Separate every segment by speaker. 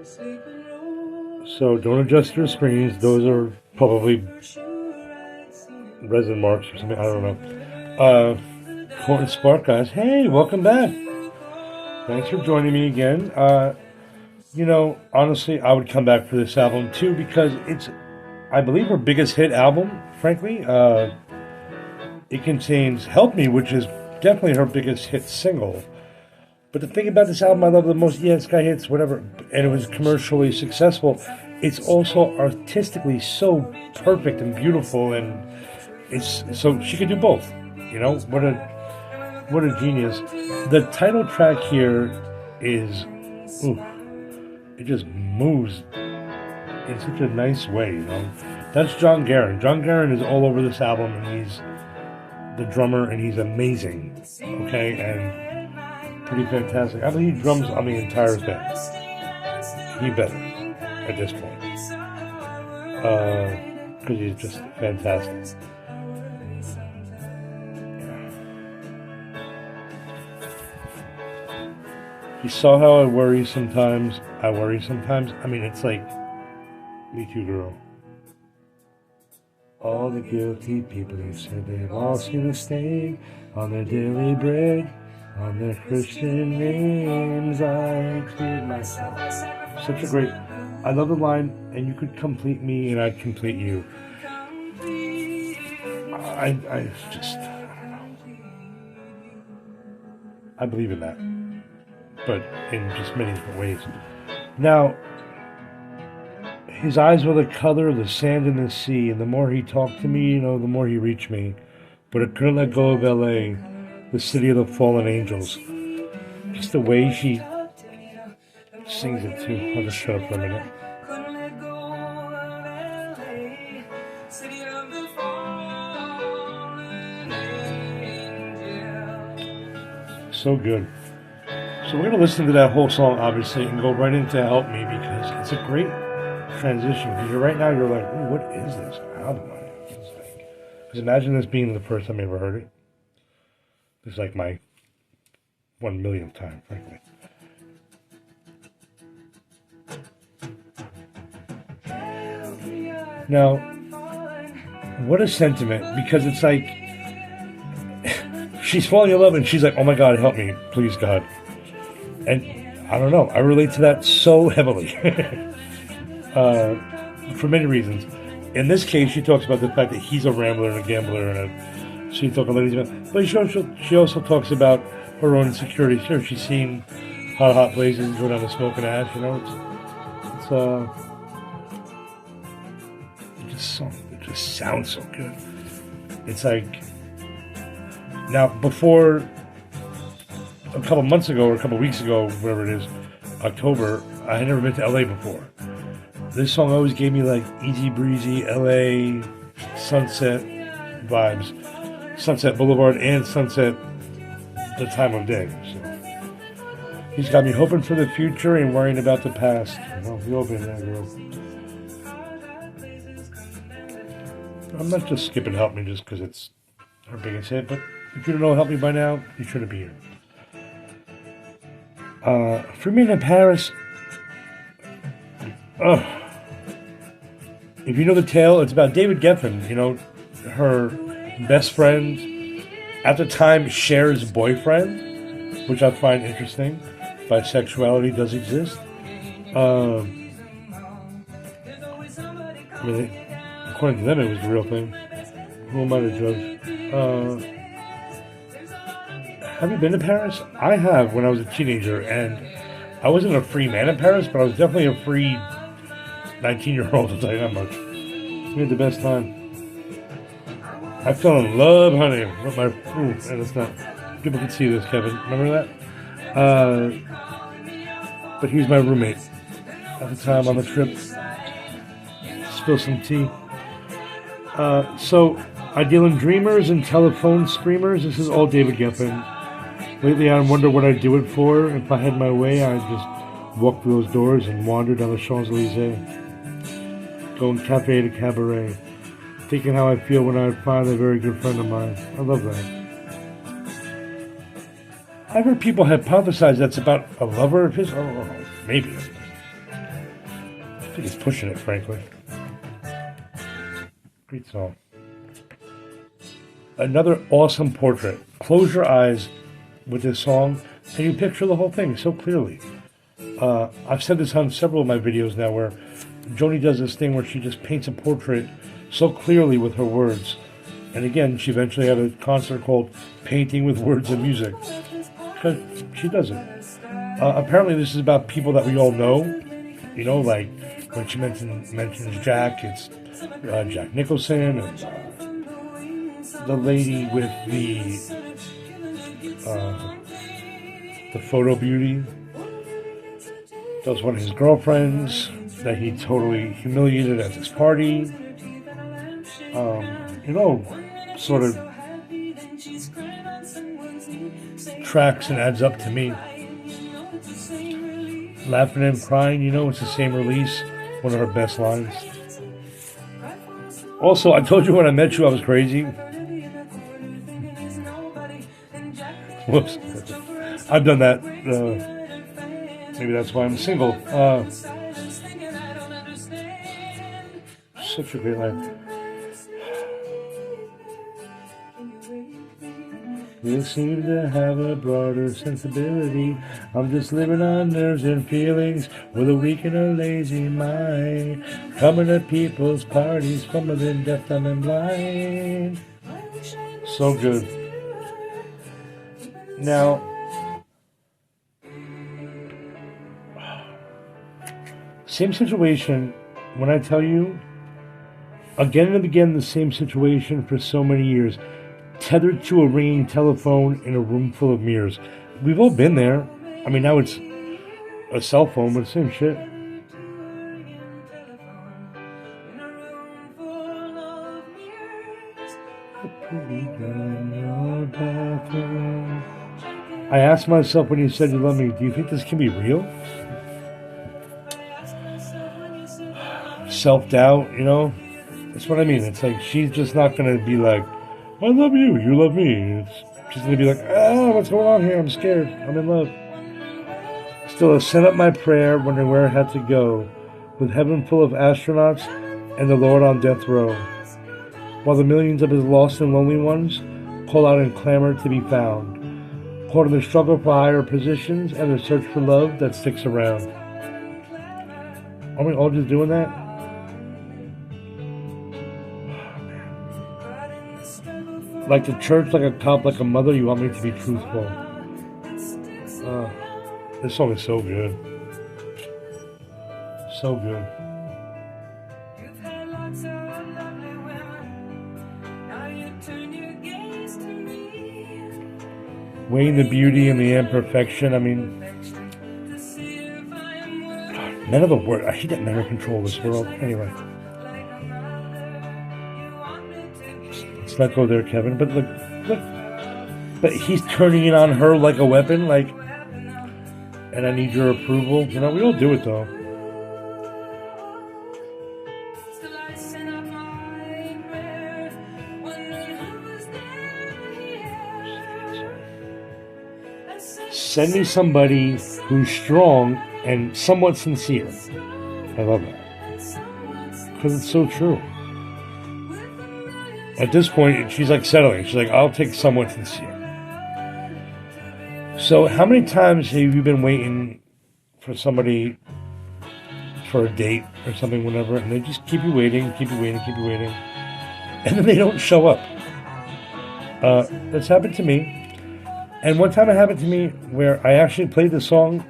Speaker 1: So don't adjust your screens. Those are probably resin marks or something. I don't know. Court and Spark, guys. Hey, welcome back. Thanks for joining me again. Honestly, I would come back for this album too because it's, I believe, her biggest hit album, frankly. It contains Help Me, which is definitely her biggest hit single. But the thing about this album I love the most, yeah, it's got hits, whatever, and it was commercially successful. It's also artistically so perfect and beautiful, and it's so she could do both. What a genius. The title track here is, ooh, it just moves in such a nice way. That's John Guerin. John Guerin is all over this album, and he's the drummer, and he's amazing. Okay, and pretty fantastic. I believe he drums on the entire thing. He better at this point, because he's just fantastic. You saw how I worry sometimes. I worry sometimes. I mean, it's like, me too, girl. All the guilty people who said they've all seen a stain on their daily bread, on their Christian names, I cleared myself. Such a great, I love the line, and you could complete me and I'd complete you. I don't know. I believe in that, but in just many different ways. Now, his eyes were the color of the sand in the sea, and the more he talked to me, the more he reached me. But I couldn't let go of L.A., the city of the fallen angels. Just the way she sings it too. I'll just shut up for a minute. So good. So we're going to listen to that whole song, obviously, and go right into Help Me, because it's a great transition. Because right now you're like, ooh, what is this album? Because imagine this being the first time I ever heard it. It's like my 1 millionth time, frankly. Now, what a sentiment, because it's like she's falling in love and she's like, oh my God, help me, please God. And I don't know, I relate to that so heavily for many reasons. In this case, she talks about the fact that he's a rambler and a gambler and a sweet-talking ladies man. But she also talks about her own insecurities. Sure, she's seen hot places go down to smoke and ash. It just sounds so good. It's like, now before a couple months ago or a couple weeks ago, whatever it is, October, I had never been to LA before. This song always gave me like easy breezy LA sunset vibes. Sunset Boulevard and sunset the time of day. So he's got me hoping for the future and worrying about the past. You open that, girl. I'm not just skipping Help Me just because it's our biggest hit, but if you don't know Help Me by now, you shouldn't be here. For me in Paris, if you know the tale, it's about David Geffen, her best friend, at the time, Cher's boyfriend, which I find interesting. Bisexuality does exist. According to them, it was the real thing. Who am I to judge? Have you been to Paris? I have when I was a teenager, and I wasn't a free man in Paris, but I was definitely a free 19-year-old, I'll tell you that much. We had the best time. I fell in love, honey, with my... Ooh, and it's not... People can see this, Kevin. Remember that? But he was my roommate at the time on the trip. Spill some tea. So, I deal in dreamers and telephone screamers. This is all David Geffen. Lately, I wonder what I'd do it for. If I had my way, I'd just walk through those doors and wander down the Champs-Elysees. Going cafe to cabaret. Thinking how I feel when I find a very good friend of mine. I love that. I've heard people hypothesize that's about a lover of his. Oh, maybe. think he's pushing it, frankly. Great song. Another awesome portrait. Close your eyes with this song and you picture the whole thing so clearly. I've said this on several of my videos now where Joni does this thing where she just paints a portrait so clearly with her words. And again, she eventually had a concert called Painting with Words and Music. Because she does it. Apparently this is about people that we all know. You know, like when she mentions Jack, it's Jack Nicholson and the lady with the photo beauty. That was one of his girlfriends that he totally humiliated at this party. You know, sort of tracks and adds up to me. Laughing and Crying, you know, it's the same release. One of her best lines. Also, I told you when I met you I was crazy. Whoops. I've done that. Maybe that's why I'm single. Such a great line. You seem to have a broader sensibility. I'm just living on nerves and feelings with a weak and a lazy mind. Coming to people's parties, fumbling, deaf, dumb, and blind. So good. Now, same situation, when I tell you, again and again, the same situation for so many years. Tethered to a ringing telephone in a room full of mirrors. We've all been there. I mean, now it's a cell phone, but the same shit. I asked myself when you said you love me, do you think this can be real? Self-doubt, you know? That's what I mean. It's like she's just not going to be like, I love you, you love me. She's going to be like, what's going on here? I'm scared. I'm in love. Still, I sent up my prayer, wondering where it had to go, with heaven full of astronauts and the Lord on death row, while the millions of his lost and lonely ones call out and clamor to be found, caught in the struggle for higher positions and the search for love that sticks around. Are we all just doing that? Like the church, like a cop, like a mother, you want me to be truthful. This song is so good. So good. Weighing the beauty and the imperfection, I mean, none of the word. I hate that men control this world. Anyway. Let's not go there, Kevin. But look, but he's turning it on her like a weapon, like, and I need your approval. You know, we all do it though. Send me somebody who's strong and somewhat sincere. I love that. Because it's so true. At this point, she's like settling. She's like, I'll take somewhat sincere. So how many times have you been waiting for somebody for a date or something, whatever, and they just keep you waiting, and then they don't show up? That's happened to me. And one time it happened to me where I actually played the song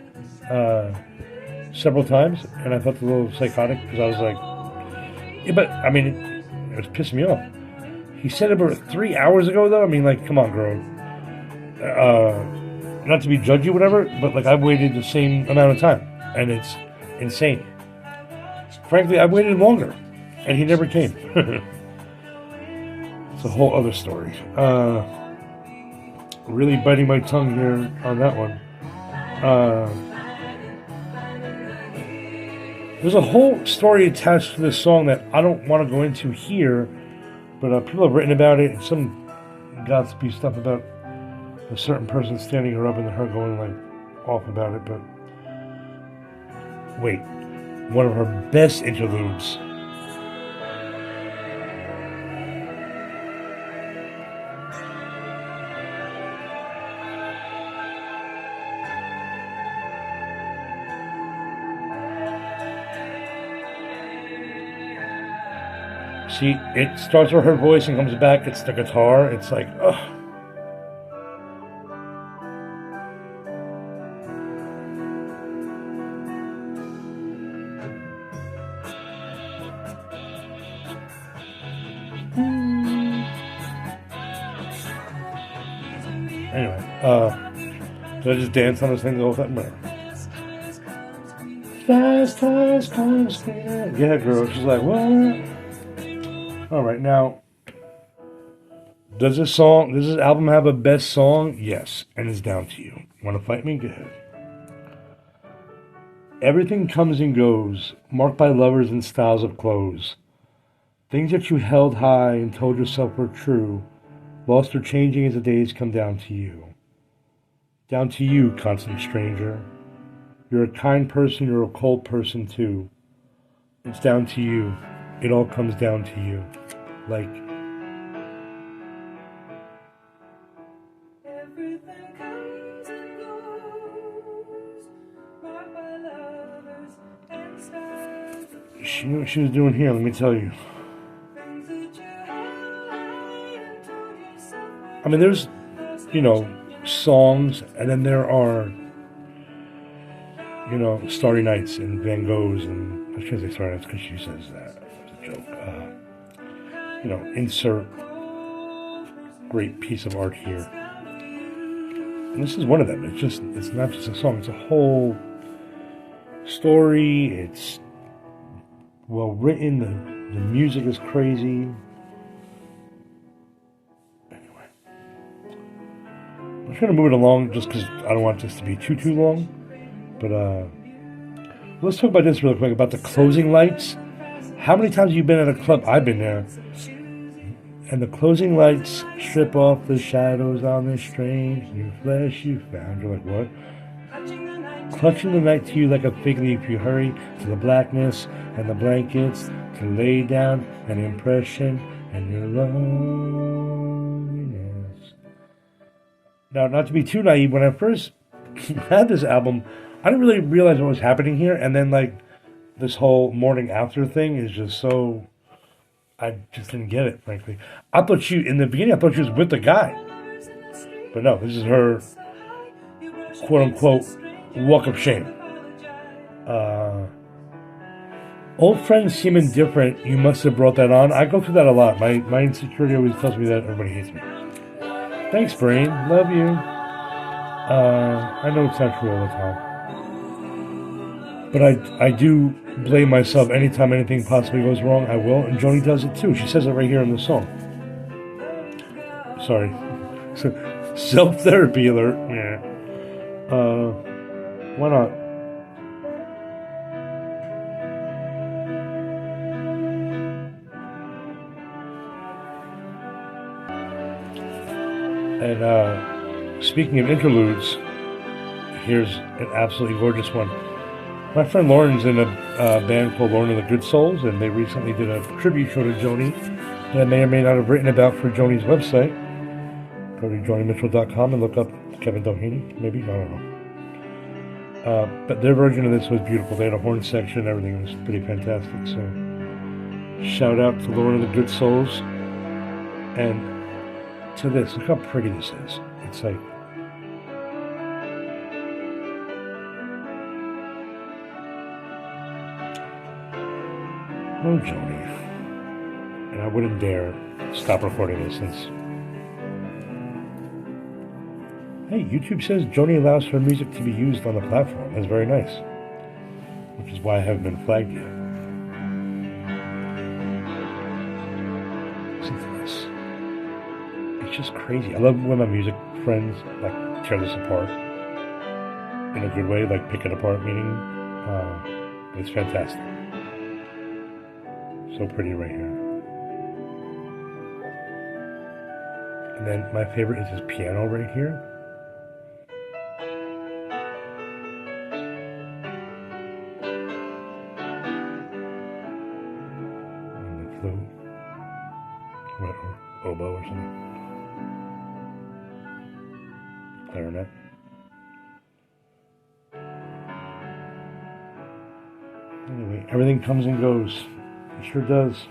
Speaker 1: several times, and I felt a little psychotic because I was like, yeah, but I mean, it was pissing me off. He said it about 3 hours ago, though. I mean, like, come on, girl. Not to be judgy or whatever, but like I've waited the same amount of time, and it's insane. Frankly, I waited longer, and he never came. It's a whole other story. Really biting my tongue here on that one. There's a whole story attached to this song that I don't want to go into here, but people have written about it, and some gossipy stuff about a certain person standing her up and her going like off about it. But wait, one of her best interludes. See, it starts with her voice and comes back, it's the guitar. It's like, ugh. Anyway, did I just dance on this thing the whole time? Fast times comes clear. Yeah, girl. She's like, what? All right, now, does this album have a best song? Yes, and it's down to you. Want to fight me? Go ahead. Everything comes and goes, marked by lovers and styles of clothes. Things that you held high and told yourself were true, lost or changing as the days come down to you. Down to you, constant stranger. You're a kind person, you're a cold person too. It's down to you. It all comes down to you. Like,
Speaker 2: everything comes and goes, marked by lovers and stars.
Speaker 1: she knew what she was doing here, let me tell you.
Speaker 2: Things that you held high and told yourself were
Speaker 1: I mean, there's, songs, and then there are, Starry Nights and Van Goghs, and I shouldn't say Starry Nights because she says that. It's a joke. Insert great piece of art here. And this is one of them. It's not just a song, it's a whole story. It's well written, the music is crazy. Anyway. I'm trying to move it along just because I don't want this to be too long. But let's talk about this real quick, about the closing lights. How many times have you been at a club? I've been there. And the closing lights strip off the shadows on the strange new flesh you found. You're like, what? Clutching the night to you like a fig leaf, you hurry to the blackness and the blankets to lay down an impression and your loneliness. Now, not to be too naive, when I first had this album, I didn't really realize what was happening here. And then, this whole morning after thing is just so... I just didn't get it, frankly. In the beginning, I thought she was with the guy. But no, this is her, quote-unquote, walk of shame. Old friends seem indifferent. You must have brought that on. I go through that a lot. My insecurity always tells me that everybody hates me. Thanks, Brain. Love you. I know it's not true all the time. But I do blame myself anytime anything possibly goes wrong. I will, and Joni does it too. She says it right here in the song. Sorry. Self-therapy alert. Yeah. Why not? And speaking of interludes, here's an absolutely gorgeous one. My friend Lauren's in a band called Lauren and the Good Souls, and they recently did a tribute show to Joni that I may or may not have written about for Joni's website. Go to jonimitchell.com and look up Kevin Doheny, maybe, I don't know. But their version of this was beautiful. They had a horn section, everything was pretty fantastic. So, shout out to Lauren and the Good Souls. And to this, look how pretty this is. It's like, oh, Joni. And I wouldn't dare stop recording this since... Hey, YouTube says Joni allows her music to be used on the platform. That's very nice. Which is why I haven't been flagged yet. Listen to this. It's just crazy. I love when my music friends, tear this apart. In a good way, pick it apart, meaning... it's fantastic. So pretty right here. And then my favorite is his piano right here. oboe or something. Clarinet. Anyway, everything comes and goes. It sure does.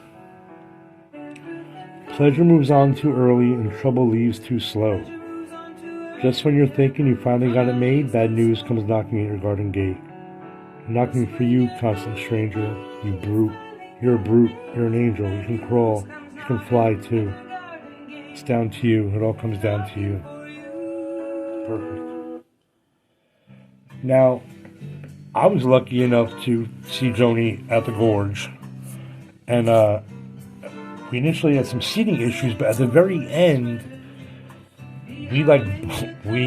Speaker 1: Pleasure moves on too early and trouble leaves too slow. Just when you're thinking you finally got it made, bad news comes knocking at your garden gate. Knocking for you, constant stranger, you brute. You're a brute, you're an angel, you can crawl, you can fly too. It's down to you, it all comes down to you. Perfect. Now, I was lucky enough to see Joni at the Gorge, and we initially had some seating issues, but at the very end, we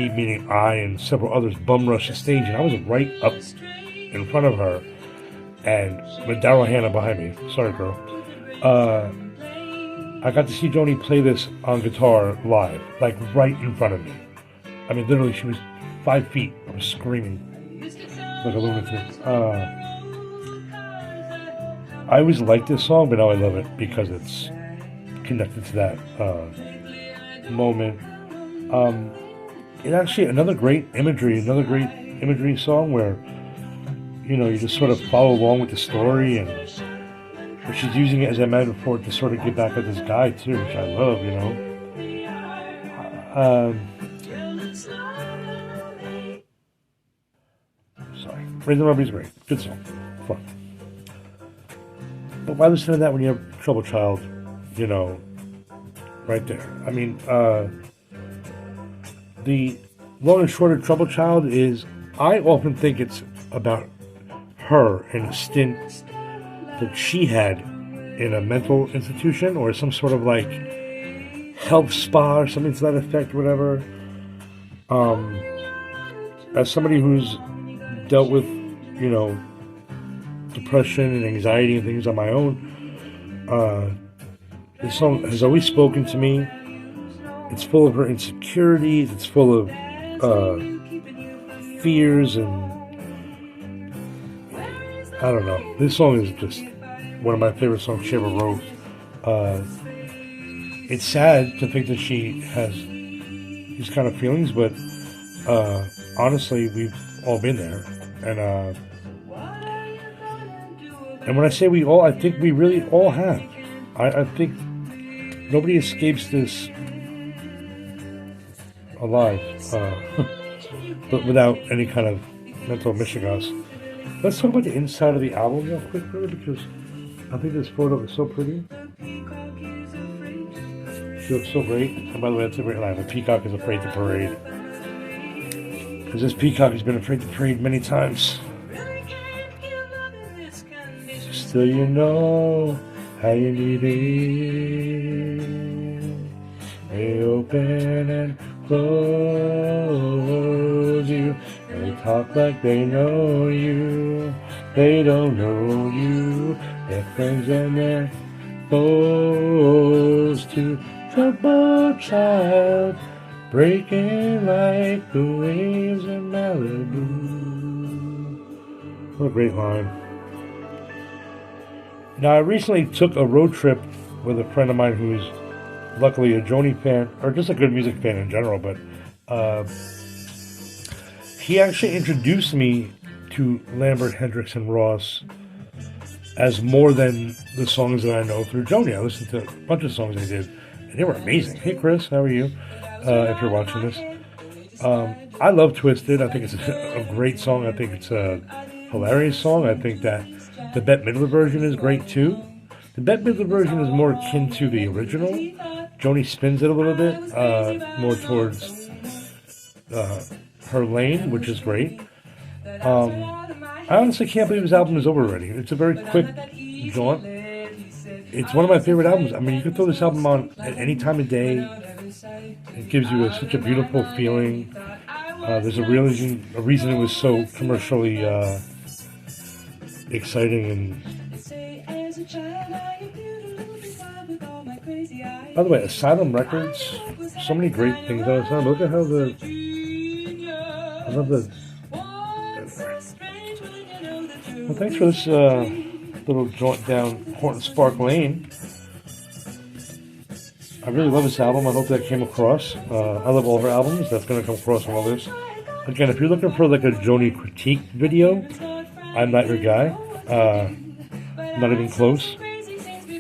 Speaker 1: meaning I and several others, bum rushed the stage, and I was right up in front of her, and with Daryl Hannah behind me. Sorry, girl. I got to see Joni play this on guitar live, like right in front of me. I mean, literally, she was 5 feet. I was screaming like a lunatic. I always liked this song, but now I love it because it's connected to that moment. It's actually another great imagery song where, you know, you just sort of follow along with the story, and she's using it as a metaphor to sort of get back at this guy too, which I love, you know. Sorry, Raise the Rubber's great, good song, fun. But why listen to that when you have Trouble Child, you know, right there? I mean, the long and short of Trouble Child is, I often think it's about her and a stint that she had in a mental institution or some sort of like health spa or something to that effect, or whatever. As somebody who's dealt with, you know, depression and anxiety and things on my own, this song has always spoken to me. It's full of her insecurities. It's full of fears, and I don't know. This song is just one of my favorite songs she ever wrote. It's sad to think that she has these kind of feelings, but honestly, we've all been there. And when I say we all, I think we really all have. I think nobody escapes this alive, but without any kind of mental mishigas. Let's talk about the inside of the album real quick, really, because I think this photo is so pretty. She looks so great. And by the way, that's a great line. A peacock is afraid to parade. Because this peacock has been afraid to parade many times. Still you know how you need it. They open and close you. And they talk like they know you. They don't know you. They're friends and they're foes to Trouble Child, breaking like the waves of Malibu. What a great line. Now, I recently took a road trip with a friend of mine who's luckily a Joni fan, or just a good music fan in general, but he actually introduced me to Lambert, Hendricks, and Ross as more than the songs that I know through Joni. I listened to a bunch of songs they did, and they were amazing. Hey, Chris, how are you? If you're watching this. I love Twisted. I think it's a great song. I think it's a hilarious song. I think that the Bette Midler version is great, too. The Bette Midler version is more akin to the original. Joni spins it a little bit, more towards her lane, which is great. I honestly can't believe this album is over already. It's a very quick jaunt. It's one of my favorite albums. I mean, you can throw this album on at any time of day. It gives you such a beautiful feeling. There's a reason it was so commercially exciting. And by the way, Asylum Records, so many great things on Asylum. Look at how I love the. Well, thanks for this little jaunt down Horton Spark Lane. I really love this album. I hope that came across. I love all her albums. That's going to come across on all this. Again, if you're looking for like a Joni critique video, I'm not your guy. Not even close.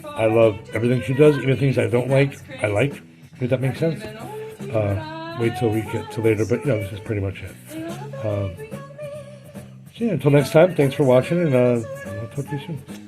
Speaker 1: I love everything she does, even things I don't like, I like. If that makes sense. Wait till we get to later, but this is pretty much it. So yeah, until next time, thanks for watching, and I'll talk to you soon.